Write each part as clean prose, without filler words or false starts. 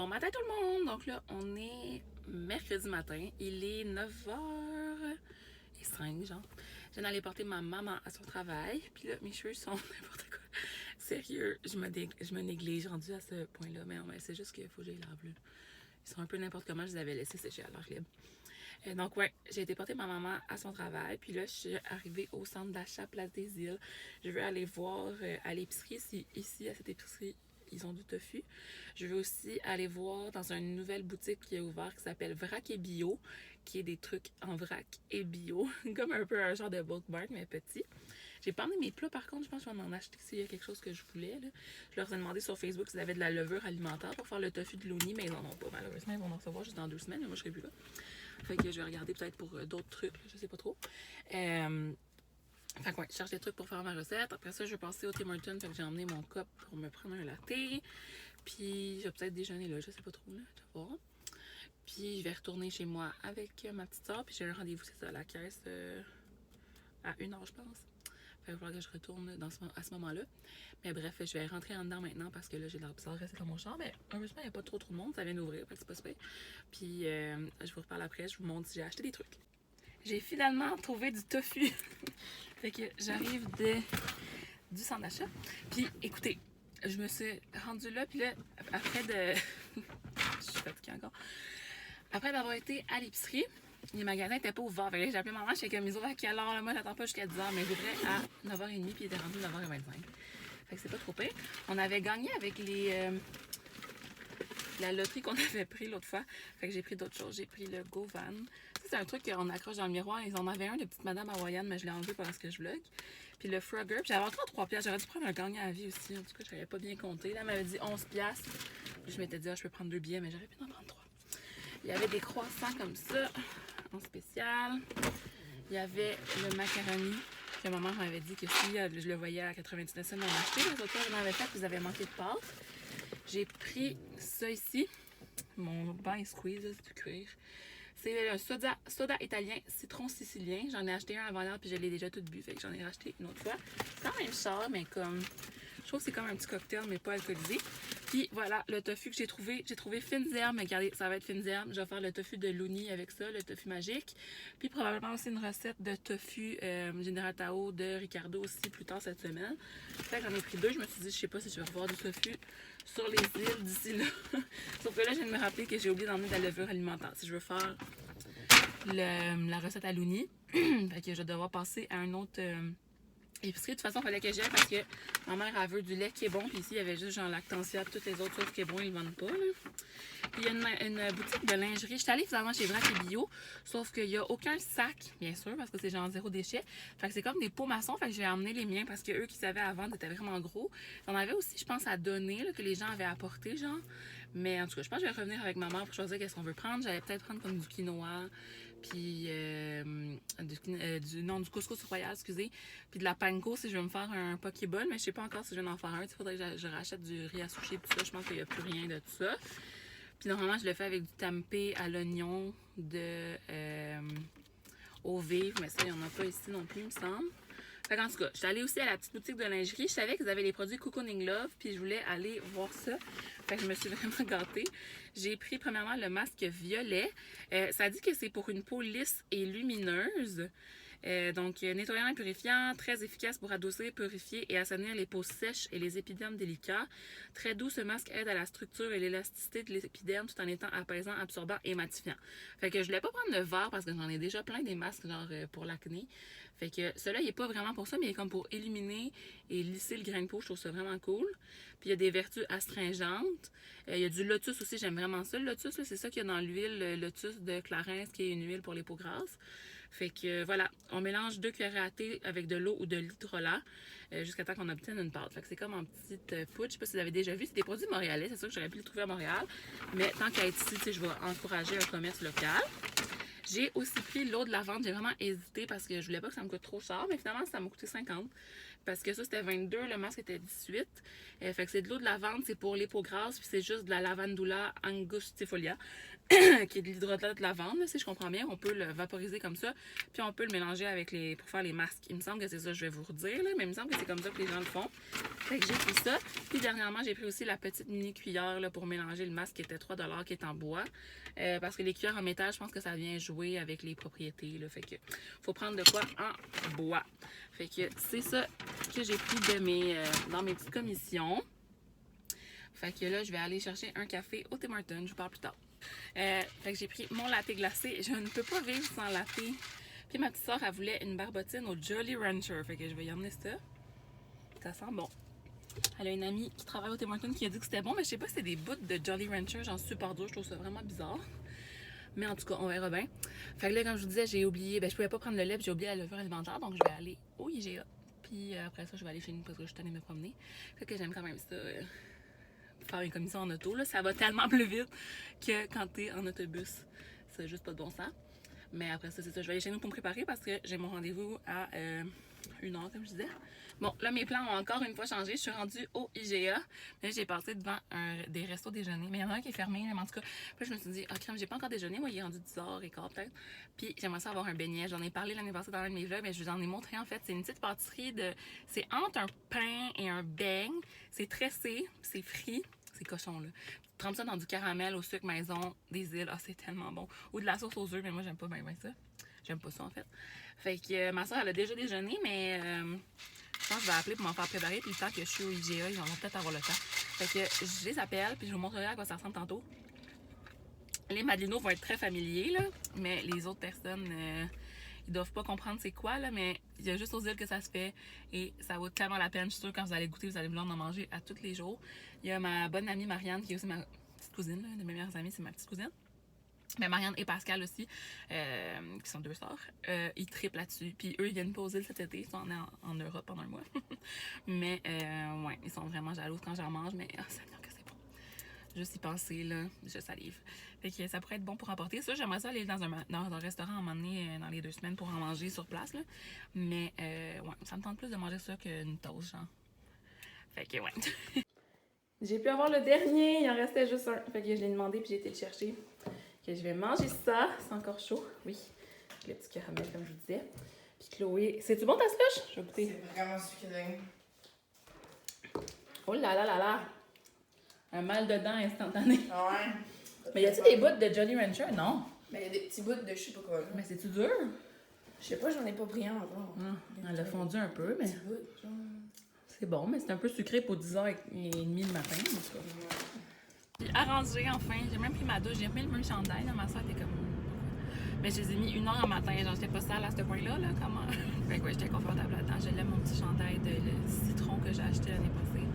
Bon matin tout le monde! Donc là, on est mercredi matin. Il est 9h05, genre. Je viens d'aller porter ma maman à son travail. Puis là, mes cheveux sont n'importe quoi. Sérieux, je me néglige rendu à ce point-là. Mais non, mais c'est juste qu'il faut que je les lave là. Ils sont un peu n'importe comment. Je les avais laissés sécher à l'air libre. Donc ouais, j'ai été porter ma maman à son travail. Puis là, je suis arrivée au centre d'achat Place des Îles. Je veux aller voir à l'épicerie si ici, à cette épicerie, ils ont du tofu. Je veux aussi aller voir dans une nouvelle boutique qui est ouverte qui s'appelle Vrac et Bio, qui est des trucs en vrac et bio, comme un peu un genre de bulk bar, mais petit. J'ai pas emmené mes plats, par contre, je pense que je vais en acheter s'il y a quelque chose que je voulais. Là. Je leur ai demandé sur Facebook s'ils avaient de la levure alimentaire pour faire le tofu de l'Oni, mais ils en ont pas, malheureusement. Ils vont en recevoir juste dans 2 semaines, mais moi je serai plus là. Fait que je vais regarder peut-être pour d'autres trucs, là, je sais pas trop. Fait que ouais, je cherche des trucs pour faire ma recette. Après ça, je vais passer au Tim Hortons. Fait que j'ai emmené mon cup pour me prendre un latte. Puis je vais peut-être déjeuner là, je sais pas trop là, tu vas voir. Puis je vais retourner chez moi avec ma petite soeur. Puis j'ai un rendez-vous, c'est ça, à la caisse à 1h, je pense. Fait que il va falloir que je retourne à ce moment-là. Mais bref, je vais rentrer en dedans maintenant parce que là, j'ai l'air bizarre de rester dans mon champ. Mais heureusement, il n'y a pas trop de monde. Ça vient d'ouvrir, fait que c'est pas super. Puis je vous reparle après, je vous montre si j'ai acheté des trucs. J'ai finalement trouvé du tofu. Fait que j'arrive du centre d'achat. Puis écoutez, je me suis rendue là, puis là, après de... je suis fatiguée encore. Après d'avoir été à l'épicerie, les magasins n'étaient pas ouverts. Fait que j'ai appelé maman, je sais comme ils ouvrent à quelle heure? Là, moi, j'attends pas jusqu'à 10h, mais j'ouvrais à 9h30, puis il était rendu 9h25. Fait que c'est pas trop pire. On avait gagné avec la loterie qu'on avait pris l'autre fois. Fait que j'ai pris d'autres choses. J'ai pris le Govan. Ça, c'est un truc qu'on accroche dans le miroir. Ils en avaient un de petite madame hawaïenne, mais je l'ai enlevé pendant que je vlog. Puis le Frogger. Puis j'avais encore 3 piastres. J'aurais dû prendre un gagnant à vie aussi. En tout cas, je n'avais pas bien compté. Là, elle m'avait dit 11 piastres. Puis je m'étais dit, je peux prendre 2 billets, mais j'aurais pu en prendre 3. Il y avait des croissants comme ça, en spécial. Il y avait le macaroni que maman m'avait dit que si je le voyais à 99 cents, on achetait. Les autres fois, je l'avais fait, puis vous avez manqué de pâte. J'ai pris ça ici. Mon bain squeeze, c'est du cuir. C'est un soda italien citron sicilien. J'en ai acheté un avant l'heure, puis je l'ai déjà tout bu. Fait que j'en ai racheté une autre fois. C'est quand même cher, mais comme... Je trouve que c'est comme un petit cocktail, mais pas alcoolisé. Puis voilà, le tofu que j'ai trouvé fines herbes. Mais regardez, ça va être fines herbes. Je vais faire le tofu de l'Uni avec ça, le tofu magique. Puis probablement aussi une recette de tofu Général Tao de Ricardo aussi plus tard cette semaine. Fait que j'en ai pris 2. Je me suis dit, je sais pas si je vais revoir du tofu sur les îles d'ici là. Sauf que là, je viens de me rappeler que j'ai oublié d'emmener de la levure alimentaire. Si je veux faire la recette à l'Uni, fait que je vais devoir passer à un autre... épicerie. De toute façon, il fallait que j'aille parce que ma mère a veut du lait qui est bon. Puis ici, il y avait juste genre Lactantia, toutes les autres choses qui est bon, ils ne vendent pas. Là. Puis il y a une boutique de lingerie. Je suis allée finalement chez Vrac et Bio, sauf qu'il n'y a aucun sac, bien sûr, parce que c'est genre 0 déchet. Fait que c'est comme des pots maçons. Fait que j'ai emmené les miens parce que eux qui savaient à vendre étaient vraiment gros. On avait aussi, je pense, à donner, là, que les gens avaient apporté, genre. Mais en tout cas, je pense que je vais revenir avec ma mère pour choisir qu'est-ce qu'on veut prendre. J'allais peut-être prendre comme du quinoa, puis du couscous royal, excusez, puis de la panko si je veux me faire un pokéball, mais je sais pas encore si je vais en faire un. Il faudrait que je rachète du riz à sushi et tout ça. Je pense qu'il n'y a plus rien de tout ça. Puis normalement, je le fais avec du tempeh à l'oignon de eau vive, mais ça, il n'y en a pas ici non plus, il me semble. Fait qu'en tout cas, je suis allée aussi à la petite boutique de lingerie. Je savais qu'ils avaient les produits Cocooning Love, puis je voulais aller voir ça. Fait que je me suis vraiment gâtée. J'ai pris premièrement le masque violet. Ça dit que c'est pour une peau lisse et lumineuse. Donc, nettoyant et purifiant, très efficace pour adoucir, purifier et assainir les peaux sèches et les épidermes délicats. Très doux, ce masque aide à la structure et l'élasticité de l'épiderme tout en étant apaisant, absorbant et matifiant. Fait que je voulais pas prendre le vert parce que j'en ai déjà plein des masques genre pour l'acné. Fait que celui-là, il n'est pas vraiment pour ça, mais il est comme pour éliminer et lisser le grain de peau. Je trouve ça vraiment cool. Puis il y a des vertus astringentes. Il y a du lotus aussi, j'aime vraiment ça. Le lotus, c'est ça qu'il y a dans l'huile lotus de Clarins, qui est une huile pour les peaux grasses. Fait que voilà, on mélange 2 cuillères à thé avec de l'eau ou de l'hydrolat jusqu'à temps qu'on obtienne une pâte. Fait que c'est comme en petite poudre. Je sais pas si vous avez déjà vu, c'est des produits montréalais. C'est sûr que j'aurais pu le trouver à Montréal. Mais tant qu'à être ici, je vais encourager un commerce local. J'ai aussi pris l'eau de lavande. J'ai vraiment hésité parce que je voulais pas que ça me coûte trop cher, mais finalement, ça m'a coûté 50. Parce que ça, c'était 22, le masque était 18. Fait que c'est de l'eau de lavande, c'est pour les peaux grasses, puis c'est juste de la lavandula angustifolia, qui est de l'hydrolat de lavande, si je comprends bien. On peut le vaporiser comme ça, puis on peut le mélanger avec pour faire les masques. Il me semble que c'est ça que je vais vous redire, là, mais il me semble que c'est comme ça que les gens le font. Fait que j'ai pris ça. Puis dernièrement, j'ai pris aussi la petite mini cuillère là, pour mélanger le masque qui était 3$, qui est en bois. Parce que les cuillères en métal, je pense que ça vient jouer avec les propriétés. Là, fait que faut prendre de quoi en bois. Fait que c'est ça que j'ai pris dans mes petites commissions. Fait que là, je vais aller chercher un café au Tim Hortons. Je vous parle plus tard. Fait que j'ai pris mon latte glacé. Je ne peux pas vivre sans latte. Puis ma petite soeur, elle voulait une barbotine au Jolly Rancher. Fait que je vais y emmener ça. Ça sent bon. Elle a une amie qui travaille au Tim Hortons qui a dit que c'était bon, mais je sais pas si c'est des bouts de Jolly Rancher, genre super dur. Je trouve ça vraiment bizarre. Mais en tout cas, on verra bien. Fait que là, comme je vous disais, j'ai oublié, je pouvais pas prendre le lait, puis j'ai oublié la levure alimentaire, donc je vais aller au IGA. Puis après ça, je vais aller chez nous parce que je suis allée me promener. Fait que j'aime quand même ça, faire une commission en auto. Là. Ça va tellement plus vite que quand t'es en autobus. C'est juste pas de bon sens. Mais après ça, c'est ça. Je vais aller chez nous pour me préparer parce que j'ai mon rendez-vous à 1h, comme je disais. Bon, là, mes plans ont encore une fois changé. Je suis rendue au IGA. Là, j'ai passé devant des restos déjeuner. Mais il y en a un qui est fermé, mais en tout cas. Puis je me suis dit, ah, crème, j'ai pas encore déjeuné. Moi, il est rendu 10h15 peut-être. Puis j'aimerais ça avoir un beignet. J'en ai parlé l'année passée dans un de mes vlogs, mais je vous en ai montré en fait. C'est une petite pâtisserie de. C'est entre un pain et un beigne. C'est tressé, c'est frit. C'est cochon, là. Tu trempes ça dans du caramel au sucre maison, des îles. Ah, c'est tellement bon. Ou de la sauce aux œufs, mais moi, j'aime pas bien ça. J'aime pas ça, en fait. Fait que ma soeur, elle a déjà déjeuné, mais je pense que je vais appeler pour m'en faire préparer. Puis le temps que je suis au IGA, ils vont peut-être avoir le temps. Fait que je les appelle, puis je vous montrerai à quoi ça ressemble tantôt. Les Madelinos vont être très familiers, là, mais les autres personnes, ils doivent pas comprendre c'est quoi, là, mais il y a juste aux îles que ça se fait et ça vaut tellement la peine. Je suis sûre que quand vous allez goûter, vous allez vouloir en manger à tous les jours. Il y a ma bonne amie Marianne, qui est aussi ma petite cousine, là, une de mes meilleures amies, c'est ma petite cousine. Mais Marianne et Pascal aussi, qui sont deux sœurs, ils trippent là-dessus. Puis eux, ils viennent pas aux îles cet été, ils sont en Europe pendant un mois. Mais ouais, ils sont vraiment jaloux quand j'en mange, mais ça me dit que c'est bon. Juste y penser, là, je salive. Fait que ça pourrait être bon pour emporter. Ça, j'aimerais ça aller dans un restaurant à un moment donné, dans les 2 semaines pour en manger sur place, là. Mais ouais, ça me tente plus de manger ça qu'une toast, genre. Fait que ouais. J'ai pu avoir le dernier, il en restait juste un. Fait que je l'ai demandé puis j'ai été le chercher. Que je vais manger ça, c'est encore chaud, oui. Le petit caramel, comme je vous disais. Puis Chloé, c'est-tu bon ta slush? Je vais goûter. C'est vraiment sucré. Oh là là là là! Un mal de dents instantané. Ah ouais? Mais y a-tu des bouts de Jolly Rancher? Non. Mais il y a des petits bouts de je sais pas quoi. Mais c'est-tu dur? Je sais pas, j'en ai pas pris un encore. Elle a fondu un peu, mais c'est bon, mais c'est un peu sucré pour 10h30 le matin. En tout cas. Puis arrangé, enfin. J'ai même pris ma douche. J'ai remis le même chandail. Là. Ma soeur était comme... Mais je les ai mis 1h en matin. Genre, j'étais pas sale à ce point-là. Là, comment... Fait que ouais, j'étais confortable là-dedans. Je l'aime, mon petit chandail de citron que j'ai acheté l'année passée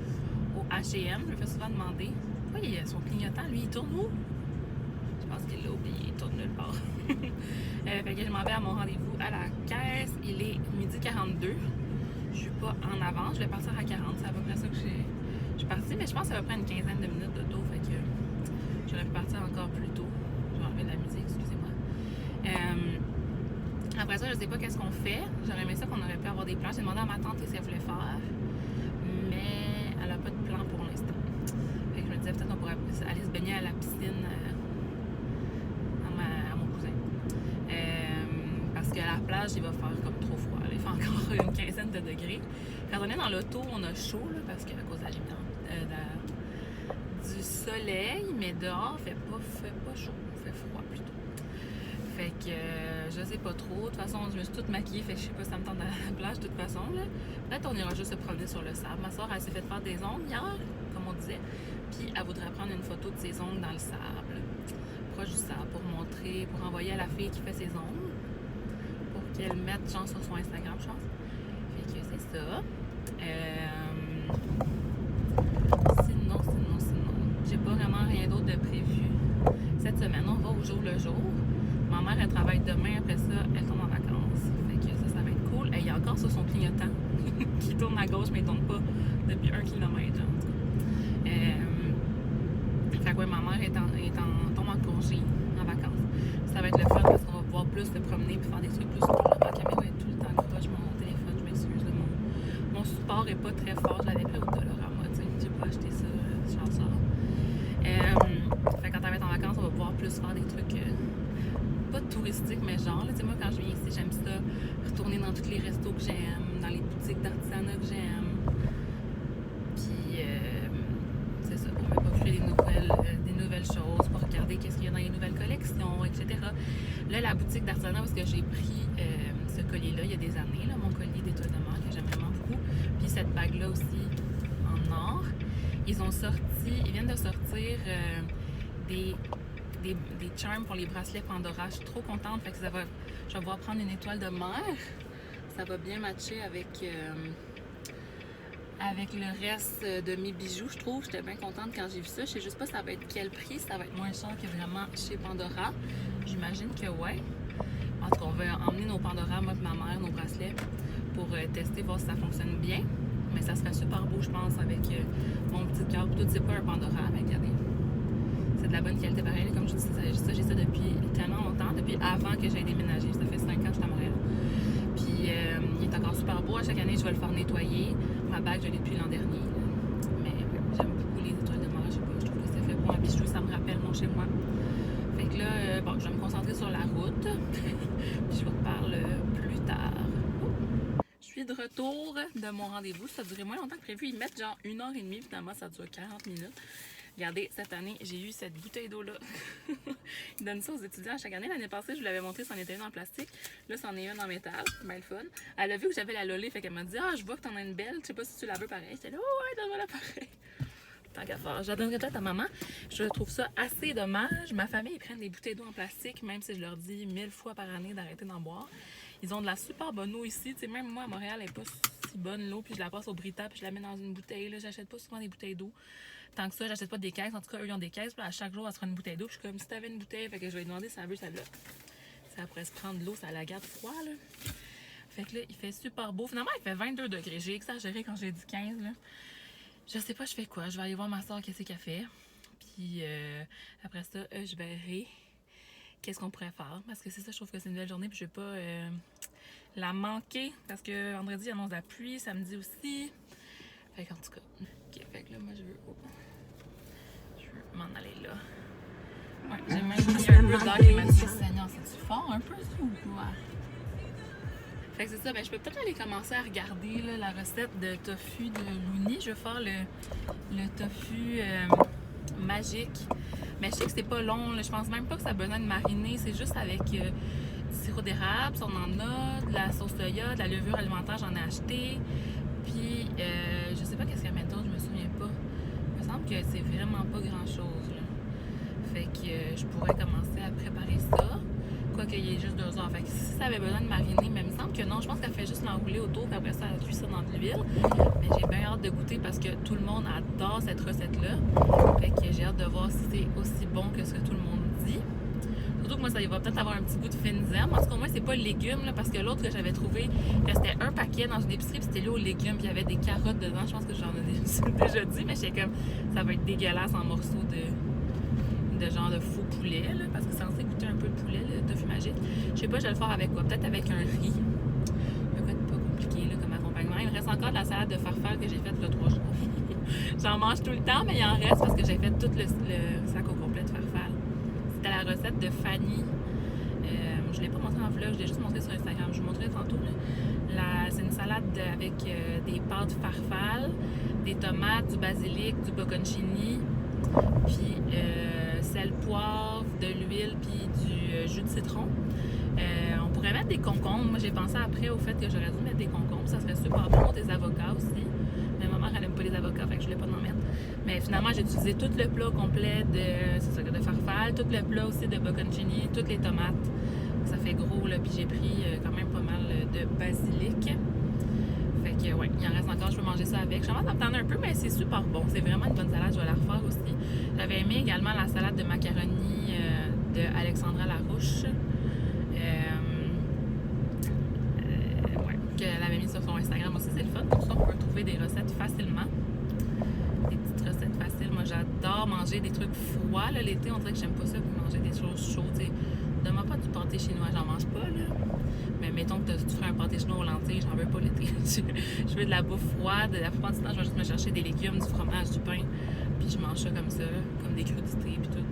au H&M. Je me fais souvent demander. Pourquoi il a son clignotant? Lui, il tourne où? Je pense qu'il l'a oublié. Il tourne nulle part. Fait que je m'en vais à mon rendez-vous à la caisse. Il est 12h42. Je suis pas en avance. Je vais partir à 40. C'est à peu près ça que je suis partie, mais je pense que ça va prendre une quinzaine de minutes d'auto, fait que j'aurais pu partir encore plus tôt. Je vais enlever de la musique, excusez-moi. Après ça, je sais pas qu'est-ce qu'on fait. J'aurais aimé ça qu'on aurait pu avoir des plans. J'ai demandé à ma tante si elle voulait faire, mais elle a pas de plan pour l'instant. Fait que je me disais peut-être qu'on pourrait aller se baigner à la piscine à mon cousin. Parce qu'à la plage, il va faire comme trop froid. Il fait encore une quinzaine de degrés. Quand on est dans l'auto, on a chaud, là, parce qu'à cause de du soleil, mais dehors, il fait pas chaud, il fait froid plutôt. Fait que je sais pas trop. De toute façon, je me suis toute maquillée, fait que je sais pas si ça me tente à la plage de toute façon. Peut-être on ira juste se promener sur le sable. Ma soeur, elle s'est fait faire des ongles hier, comme on disait, puis elle voudrait prendre une photo de ses ongles dans le sable, proche du sable, pour envoyer à la fille qui fait ses ongles, pour qu'elle mette genre sur son Instagram, je pense. Fait que c'est ça. Sinon, j'ai pas vraiment rien d'autre de prévu cette semaine. On va au jour le jour. Ma mère, elle travaille demain. Après ça, elle tombe en vacances. Fait que ça va être cool. Il y a encore sur son clignotant qui tourne à gauche, mais il tourne pas depuis 1 kilomètre. Fait que ouais, ma mère tombe en congé, en vacances. Ça va être le fun parce qu'on va pouvoir plus se promener et faire des trucs plus cool. Ma caméra est tout le temps proche de mon téléphone. Je m'excuse. Mon support est pas très fort. Je l'avais pris au Dollarama, tu sais. J'ai pas acheté ça, chanceur. Fait que quand t'arrives en vacances, on va pouvoir plus faire des trucs pas touristiques, mais genre, tu sais, moi quand je viens ici, j'aime ça, retourner dans tous les restos que j'aime, dans les boutiques d'artisanat que j'aime. Puis, c'est ça, pour me procurer des nouvelles choses, pour regarder qu'est-ce qu'il y a dans les nouvelles collections, etc. Là, la boutique d'artisanat, parce que j'ai pris ce collier-là il y a des années, là, mon collier d'étoiles de mer que j'aime vraiment beaucoup. Puis cette bague-là aussi en or. Ils viennent de sortir des charms pour les bracelets Pandora. Je suis trop contente. Fait que je vais pouvoir prendre une étoile de mer. Ça va bien matcher avec le reste de mes bijoux, je trouve. J'étais bien contente quand j'ai vu ça. Je sais juste pas ça va être quel prix. Ça va être moins cher que vraiment chez Pandora. J'imagine que ouais. En tout cas, on va emmener nos Pandora, moi et ma mère, nos bracelets, pour tester, voir si ça fonctionne bien. Mais ça serait super beau, je pense, avec mon petit cœur. Tout, c'est pas un Pandora, mais regardez. C'est de la bonne qualité pareil. Comme je dis, j'ai ça depuis tellement longtemps, depuis avant que j'aie déménagé. Ça fait 5 ans que je suis à Montréal. Puis il est encore super beau. À chaque année, je vais le faire nettoyer. Ma bague, je l'ai depuis l'an dernier. Mais j'aime beaucoup les étoiles de mer. Je sais pas, je trouve que c'est fait pour un bijou. Ça me rappelle mon chez moi. Fait que là, bon, je vais me concentrer sur la route. Puis je vous reparle plus tard. Je suis de retour de mon rendez-vous. Ça a duré moins longtemps que prévu. Ils mettent genre 1h30. Finalement, ça dure 40 minutes. Regardez, cette année, j'ai eu cette bouteille d'eau-là. Ils donnent ça aux étudiants à chaque année. L'année passée, je vous l'avais montré, c'en était une en plastique. Là, c'en est une en métal. C'est bien le fun. Elle a vu que j'avais la lolée, fait qu'elle m'a dit « Ah, je vois que t'en as une belle. Je sais pas si tu la veux pareil. » J'étais là « Oh, ouais, donne-moi la pareil. » Tant qu'à faire. Je la donnerai peut-être à maman. Je trouve ça assez dommage. Ma famille, ils prennent des bouteilles d'eau en plastique, même si je leur dis 1000 fois par année d'arrêter d'en boire. Ils ont de la super bonne eau ici. Tu sais, même moi, à Montréal, elle n'est pas si bonne l'eau. Puis je la passe au Brita, puis je la mets dans une bouteille. Là, j'achète pas souvent des bouteilles d'eau. Tant que ça, j'achète pas des caisses. En tout cas, eux, ils ont des caisses. Puis à chaque jour, elle se prend une bouteille d'eau. Puis je suis comme, si t'avais une bouteille, fait que je vais lui demander si elle veut celle-là. Ça pourrait se prendre de l'eau, ça la garde froid, là. Fait que là, il fait super beau. Finalement, il fait 22 degrés. J'ai exagéré quand j'ai dit 15, là. Je sais pas, je fais quoi. Je vais aller voir ma soeur qu'est-ce qu'elle fait. Puis après ça, je verrai qu'est-ce qu'on pourrait faire. Parce que c'est ça, je trouve que c'est une belle journée. Puis je vais pas la manquer. Parce que vendredi, il annonce la pluie. Samedi aussi. Fait qu'en tout cas. Ok, fait que là, moi, je veux m'en aller là. Ouais, j'ai même mis un peu d'heure qui m'a dit Seigneur, c'est-tu fort un peu ça ou quoi? Fait que c'est ça, ben je peux peut-être aller commencer à regarder là, la recette de tofu de Louni. Je vais faire le tofu magique. Mais je sais que c'est pas long, là. Je pense même pas que ça a besoin de mariner. C'est juste avec du sirop d'érable, si on en a, de la sauce soya, de la levure alimentaire, j'en ai acheté. Puis je sais pas qu'est-ce qu'il y a maintenant, je me souviens pas. Il me semble que c'est vraiment pas grand-chose, là. Fait que je pourrais commencer à préparer ça. Quoi qu'il y ait juste 2 heures. Fait que si ça avait besoin de mariner, mais il me semble que non. Je pense qu'elle fait juste l'enrouler autour, puis après ça, elle cuit ça dans de l'huile. Mais j'ai bien hâte de goûter parce que tout le monde adore cette recette-là. Fait que j'ai hâte de voir si c'est aussi bon que ce que tout le monde dit. Surtout que moi, ça va peut-être avoir un petit goût de fines herbes. En tout cas, au moins, c'est pas légumes, là, parce que l'autre que j'avais trouvé, c'était un paquet dans une épicerie, puis c'était là aux légumes, puis il y avait des carottes dedans. Je pense que j'en ai déjà dit, mais j'étais comme, ça va être dégueulasse en morceaux de genre de faux poulet, là, parce que c'est censé goûter un peu de poulet, le tofu magique. Je sais pas, je vais le faire avec quoi? Peut-être avec un riz. Ça va être pas compliqué là, comme accompagnement. Il me reste encore de la salade de farfalle que j'ai faite il y a 3 jours. J'en mange tout le temps, mais il en reste parce que j'ai fait tout le sac au complet de farfalle. C'était la recette de Fanny. Je ne l'ai pas montré en vlog, je l'ai juste montré sur Instagram. Je vous montrerai tantôt. C'est une salade avec des pâtes farfalle, des tomates, du basilic, du bocconcini, puis sel, poivre, de l'huile, puis du jus de citron. On pourrait mettre des concombres. Moi, j'ai pensé après au fait que j'aurais dû mettre des concombres. Ça serait super bon. Des avocats aussi. Mais ma mère, elle n'aime pas les avocats, fait que je ne voulais pas en mettre. Mais finalement, j'ai utilisé tout le plat complet de farfalle, tout le plat aussi de bocconcini, toutes les tomates. Ça fait gros, là. Puis j'ai pris quand même pas mal de basilic. Fait que, ouais, il en reste encore, je peux manger ça avec. Je commence à m'attendre un peu, mais c'est super bon. C'est vraiment une bonne salade, je vais la refaire aussi. J'avais aimé également la salade de macaroni de Alexandra Larouche. Ouais, qu'elle avait mis sur son Instagram aussi, c'est le fun. Pour ça, on peut trouver des recettes facilement. Des petites recettes faciles. Moi, j'adore manger des trucs froids. L'été, on dirait que j'aime pas ça pour manger des choses chaudes. demande pas du pâté chinois, j'en mange pas, là. Mais mettons que tu ferais un pâté chinois aux lentilles, j'en veux pas l'été. Je veux de la bouffe froide. La plupart du temps, je vais juste me chercher des légumes, du fromage, du pain. Puis je mange ça, comme des crudités, puis tout.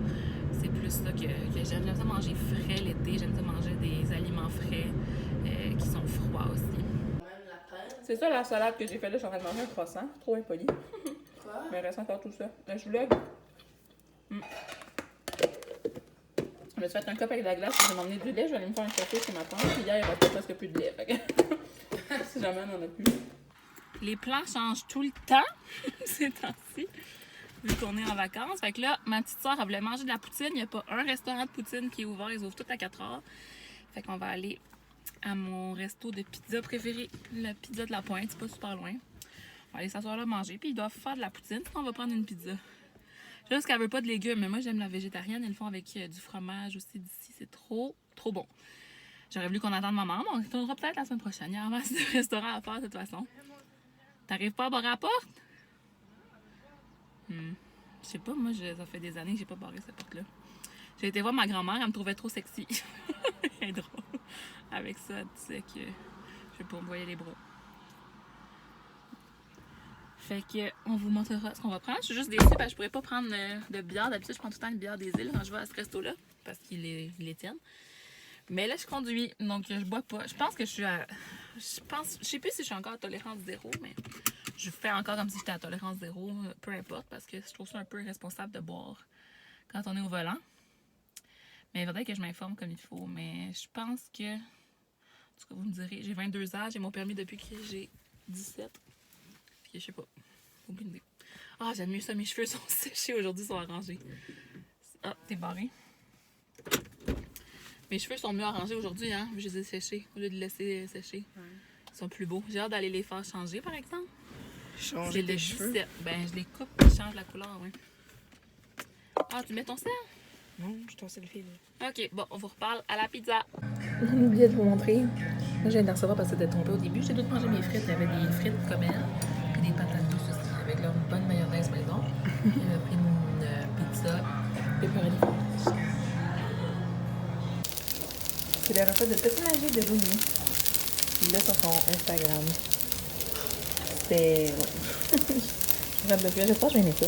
C'est plus ça que j'aime. J'aime ça manger frais l'été. J'aime ça manger des aliments frais qui sont froids aussi. C'est ça la salade que j'ai fait là. Je suis en train de manger un croissant. Trop impoli. Quoi? Mais il reste encore tout ça. Là, je vlog. Je me suis fait un cup avec de la glace. Je vais m'emmener du lait. Je vais aller me faire un café chez ma tante. Puis hier, il restait presque plus de lait. Si jamais on en a plus. Les plans changent tout le temps ces temps-ci. Vu qu'on est en vacances. Fait que là, ma petite soeur, elle voulait manger de la poutine. Il n'y a pas un restaurant de poutine qui est ouvert. Ils ouvrent tout à 4 heures. Fait qu'on va aller à mon resto de pizza préféré. La pizza de la Pointe. C'est pas super loin. On va aller s'asseoir là manger. Puis ils doivent faire de la poutine. Sinon, on va prendre une pizza. Juste qu'elle veut pas de légumes. Mais moi, j'aime la végétarienne. Ils le font avec du fromage aussi d'ici. C'est trop, trop bon. J'aurais voulu qu'on attende maman. Mais on retournera peut-être la semaine prochaine. Il y a un masse de restaurants à faire de toute façon. T'arrives pas à barrer la porte? Je sais pas, moi, ça fait des années que j'ai pas barré cette porte-là. J'ai été voir ma grand-mère, elle me trouvait trop sexy. Elle est drôle. Avec ça, elle disait que je vais pas me voyer les bras. Fait que, on vous montrera ce qu'on va prendre. Je suis juste déçue parce que je pourrais pas prendre de bière. D'habitude, je prends tout le temps une bière des îles quand je vais à ce resto-là, parce qu'il les tienne. Mais là, je conduis, donc je bois pas. Je pense que je suis à... Je sais plus si je suis encore à tolérance zéro, mais je fais encore comme si j'étais à tolérance zéro, peu importe, parce que je trouve ça un peu irresponsable de boire quand on est au volant. Mais il faudrait que je m'informe comme il faut. Mais je pense que... En tout cas, vous me direz, j'ai 22 ans, j'ai mon permis depuis que j'ai 17. Puis je sais pas, aucune idée. Ah, j'aime mieux ça, mes cheveux sont séchés aujourd'hui, ils sont arrangés. Ah, t'es barré. Mes cheveux sont mieux arrangés aujourd'hui, hein, vu que je les ai séchés, au lieu de les laisser sécher. Ouais. Ils sont plus beaux. J'ai hâte d'aller les faire changer, par exemple. Changer tes cheveux? Ben, je les coupe et je change la couleur, ouais. Ah, tu mets ton sel? Non, je t'en selfie, là. Ok, bon, on vous reparle à la pizza. On oubliait de vous montrer. Là, je viens d'en recevoir parce que c'était tombé au début. J'ai dû manger mes frites. Il y avait des frites comme elles et des patates douces aussi, avec leur bonne mayonnaise maison. J'ai pris une pizza pepperoni. C'est la recette de petit magie de Louis. Il l'a sur son Instagram. C'était... Ouais. J'espère que je vais aimer ça.